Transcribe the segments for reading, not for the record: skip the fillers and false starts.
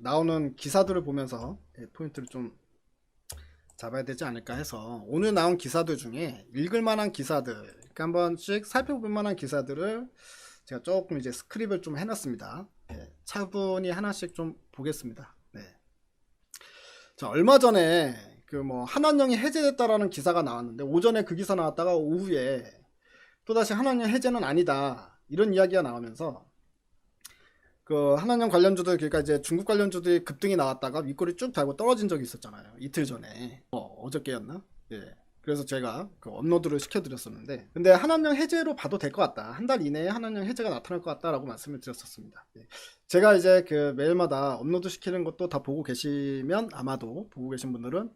나오는 기사들을 보면서 포인트를 좀 잡아야 되지 않을까 해서 오늘 나온 기사들 중에 읽을 만한 기사들, 이렇게 한 번씩 살펴볼 만한 기사들을 제가 조금 이제 스크립을 좀 해놨습니다. 차분히 하나씩 좀 보겠습니다. 네. 자, 얼마 전에 그 뭐 한원령이 해제됐다라는 기사가 나왔는데, 오전에 그 기사 나왔다가 오후에 또다시 한원령 해제는 아니다, 이런 이야기가 나오면서 그 한한령 관련주들, 그러니까 이제 중국 관련주들이 급등이 나왔다가 윗꼬리 쭉 달고 떨어진 적이 있었잖아요, 이틀 전에. 어저께였나? 예. 그래서 제가 그 업로드를 시켜드렸었는데, 근데 한한령 해제로 봐도 될 것 같다, 한 달 이내에 한한령 해제가 나타날 것 같다라고 말씀을 드렸었습니다. 예. 제가 이제 그 매일마다 업로드 시키는 것도 다 보고 계시면, 아마도 보고 계신 분들은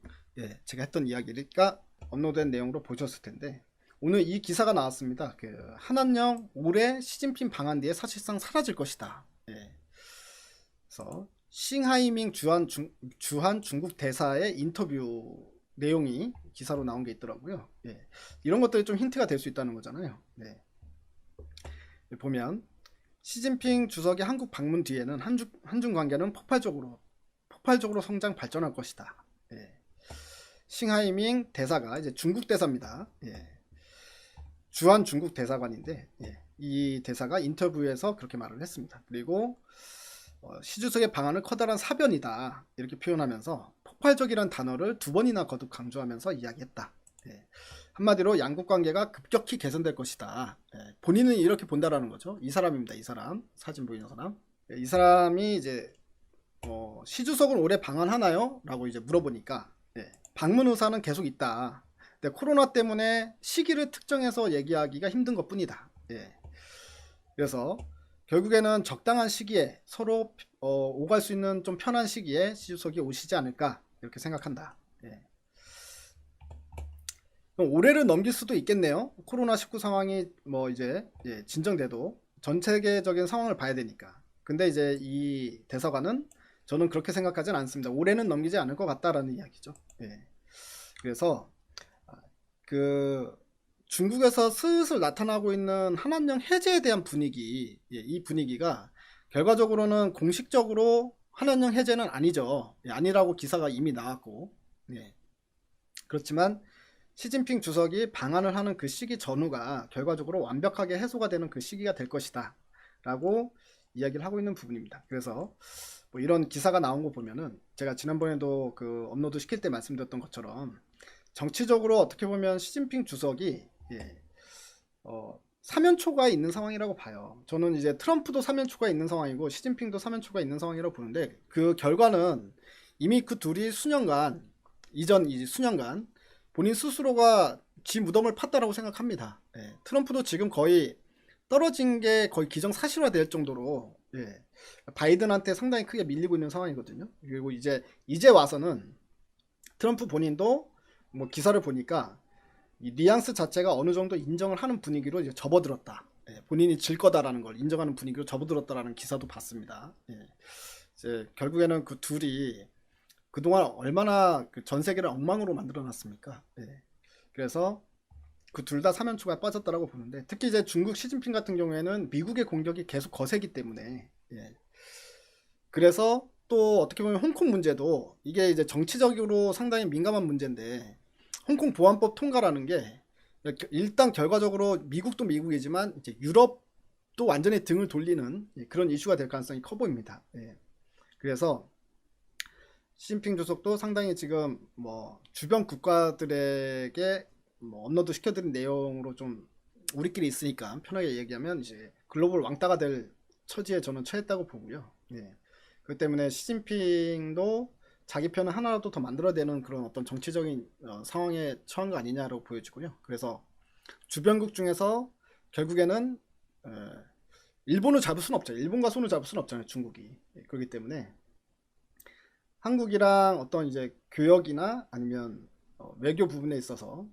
제가 했던 이야기니까 업로드된 내용으로 보셨을 텐데, 오늘 이 기사가 나왔습니다. 그 한한령 올해 시진핑 방한 뒤에 사실상 사라질 것이다. 그래서 싱하이밍 주한 중국 대사의 인터뷰 내용이 기사로 나온 게 있더라고요. 이런 것들이 좀 힌트가 될 수 있다는 거잖아요. 보면 시진핑 주석의 한국 방문 뒤에는 한중 관계는 폭발적으로 성장 발전할 것이다. 싱하이밍 대사가 이제 중국 대사입니다. 주한 중국 대사관인데, 이 대사가 인터뷰에서 그렇게 말을 했습니다. 그리고 시 주석의 방안은 커다란 사변이다, 이렇게 표현하면서 폭발적이란 단어를 두 번이나 거듭 강조하면서 이야기했다. 한마디로 양국 관계가 급격히 개선될 것이다. 본인은 이렇게 본다라는 거죠. 이 사람입니다. 이 사람, 사진 보이는 사람. 이 사람이 이제 시 주석은 올해 방한하나요? 라고 이제 물어보니까 방문 의사는 계속 있다. 근데 코로나 때문에 시기를 특정해서 얘기하기가 힘든 것 뿐이다. 그래서 결국에는 적당한 시기에 서로 오갈 수 있는 좀 편한 시기에 시 주석이 오시지 않을까, 이렇게 생각한다. 그럼 올해를 넘길 수도 있겠네요. 코로나19 상황이 뭐 이제 진정돼도 전 세계적인 상황을 봐야 되니까. 근데 이제 이 대사관은 저는 그렇게 생각하진 않습니다. 올해는 넘기지 않을 것 같다라는 이야기죠. 그래서 그 중국에서 슬슬 나타나고 있는 한한령 해제에 대한 분위기, 이 분위기가 결과적으로는 공식적으로 한한령 해제는 아니죠. 아니라고 기사가 이미 나왔고, 그렇지만 시진핑 주석이 방한을 하는 그 시기 전후가 결과적으로 완벽하게 해소가 되는 그 시기가 될 것이다 라고 이야기를 하고 있는 부분입니다. 그래서 뭐 이런 기사가 나온 거 보면은, 제가 지난번에도 그 업로드 시킬 때 말씀드렸던 것처럼 정치적으로 어떻게 보면 시진핑 주석이 사면초가 있는 상황이라고 봐요. 저는 이제 트럼프도 사면초가 있는 상황이고 시진핑도 사면초가 있는 상황이라고 보는데, 그 결과는 이미 그 둘이 수년간 본인 스스로가 지 무덤을 팠다라고 생각합니다. 트럼프도 지금 거의 떨어진 게 거의 기정사실화 될 정도로 바이든한테 상당히 크게 밀리고 있는 상황이거든요. 그리고 이제 와서는 트럼프 본인도 뭐 기사를 보니까 이 뉘앙스 자체가 어느 정도 인정을 하는 분위기로 이제 접어들었다. 본인이 질 거다라는 걸 인정하는 분위기로 접어들었다라는 기사도 봤습니다. 이제 결국에는 그 둘이 그동안 얼마나 전 세계를 엉망으로 만들어놨습니까? 그래서 그 둘 다 사면초가 빠졌다라고 보는데, 특히 이제 중국 시진핑 같은 경우에는 미국의 공격이 계속 거세기 때문에, 그래서 또 어떻게 보면 홍콩 문제도 이게 이제 정치적으로 상당히 민감한 문제인데, 홍콩 보안법 통과라는 게 일단 결과적으로 미국도 미국이지만 이제 유럽도 완전히 등을 돌리는 그런 이슈가 될 가능성이 커 보입니다. 그래서 시진핑 주석도 상당히 지금 뭐 주변 국가들에게 뭐 업로드 시켜드린 내용으로 좀 우리끼리 있으니까 편하게 얘기하면 이제 글로벌 왕따가 될 처지에 저는 처했다고 보고요. 그렇기 때문에 시진핑도 자기 편을 하나라도 더 만들어내는 그런 어떤 정치적인 상황에 처한 거 아니냐라고 보여지고요. 그래서 주변국 중에서 결국에는 일본을 잡을 수는 없죠. 일본과 손을 잡을 수는 없잖아요, 중국이. 그렇기 때문에 한국이랑 어떤 이제 교역이나 아니면 외교 부분에 있어서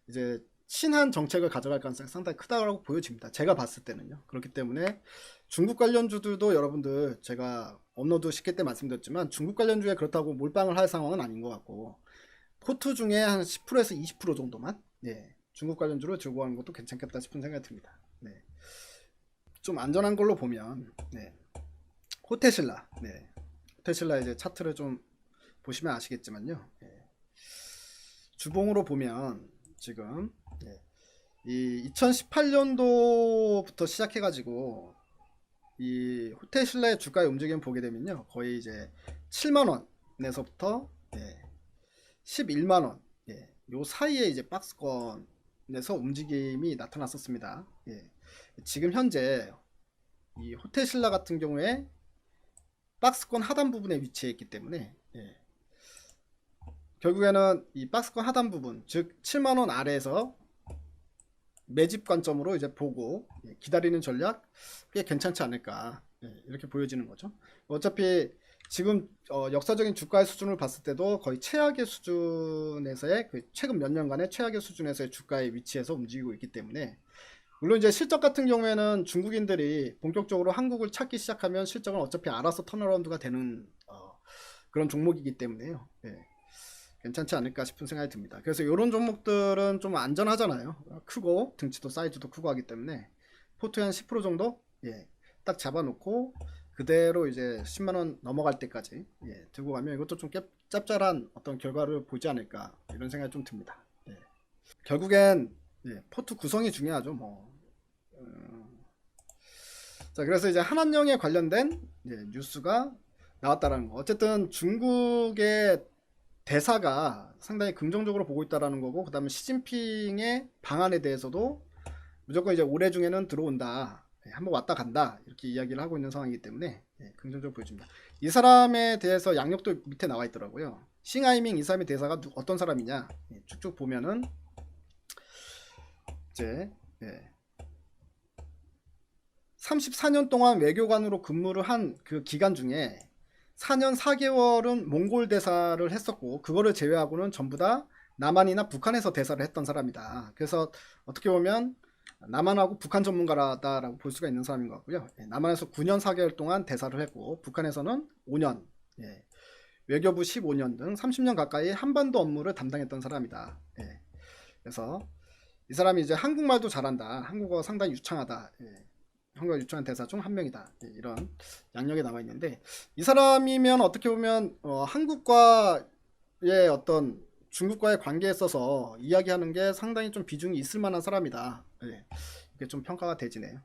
이제 친한 정책을 가져갈 가능성이 상당히 크다고 보여집니다. 제가 봤을 때는요. 그렇기 때문에 중국 관련주들도 여러분들 제가 업로드 시킬 때 말씀드렸지만, 중국 관련주에 그렇다고 몰빵을 할 상황은 아닌 것 같고, 포트 중에 한 10%에서 20% 정도만 중국 관련주를 들고 가는 것도 괜찮겠다 싶은 생각이 듭니다. 좀 안전한 걸로 보면 호테신라, 호텔신라 이제 차트를 좀 보시면 아시겠지만요. 예. 주봉으로 보면 지금 예. 이 2018년도부터 시작해가지고 이 호텔신라의 주가의 움직임 보게 되면요, 거의 이제 7만 원에서부터 예. 11만원, 예, 요 사이에 이제 박스권에서 움직임이 나타났었습니다. 예, 지금 현재 이 호텔신라 같은 경우에 박스권 하단 부분에 위치해 있기 때문에 예, 결국에는 이 박스권 하단 부분, 즉 7만원 아래에서 매집 관점으로 이제 보고 예, 기다리는 전략 꽤 괜찮지 않을까, 예, 이렇게 보여지는 거죠. 어차피 지금 역사적인 주가의 수준을 봤을 때도 거의 최악의 수준에서의 최근 몇 년간의 최악의 수준에서의 주가의 위치에서 움직이고 있기 때문에, 물론 이제 실적 같은 경우에는 중국인들이 본격적으로 한국을 찾기 시작하면 실적은 어차피 알아서 턴어라운드가 되는 그런 종목이기 때문에요. 예, 괜찮지 않을까 싶은 생각이 듭니다. 그래서 이런 종목들은 좀 안전하잖아요. 크고 등치도 사이즈도 크고 하기 때문에 포트에 한 10% 정도 예, 딱 잡아놓고 그대로 이제 10만원 넘어갈 때까지 예, 들고 가면 이것도 좀 짭짤한 어떤 결과를 보지 않을까, 이런 생각이 좀 듭니다. 예. 결국엔 예, 포트 구성이 중요하죠. 뭐. 자, 그래서 이제 한한령에 관련된 예, 뉴스가 나왔다라는 거. 어쨌든 중국의 대사가 상당히 긍정적으로 보고 있다라는 거고, 그 다음에 시진핑의 방안에 대해서도 무조건 이제 올해 중에는 들어온다, 한번 왔다 간다, 이렇게 이야기를 하고 있는 상황이기 때문에 예, 긍정적으로 보여집니다. 이 사람에 대해서 양력도 밑에 나와 있더라고요. 싱하이밍 이 사람의 대사가 어떤 사람이냐, 예, 쭉쭉 보면은 이제 예, 34년 동안 외교관으로 근무를 한 그 기간 중에 4년 4개월은 몽골 대사를 했었고, 그거를 제외하고는 전부 다 남한이나 북한에서 대사를 했던 사람이다. 그래서 어떻게 보면 남한하고 북한 전문가라고 볼 수가 있는 사람인 것 같고요. 예, 남한에서 9년 4개월 동안 대사를 했고, 북한에서는 5년, 예, 외교부 15년 등 30년 가까이 한반도 업무를 담당했던 사람이다. 예, 그래서 이 사람이 이제 한국말도 잘한다, 한국어 상당히 유창하다, 예, 한국어 유창한 대사 중 한 명이다, 예, 이런 양력에 나와 있는데, 이 사람이면 어떻게 보면 한국과의 어떤 중국과의 관계에 있어서 이야기하는 게 상당히 좀 비중이 있을 만한 사람이다. 예, 이게 좀 평가가 되지네요.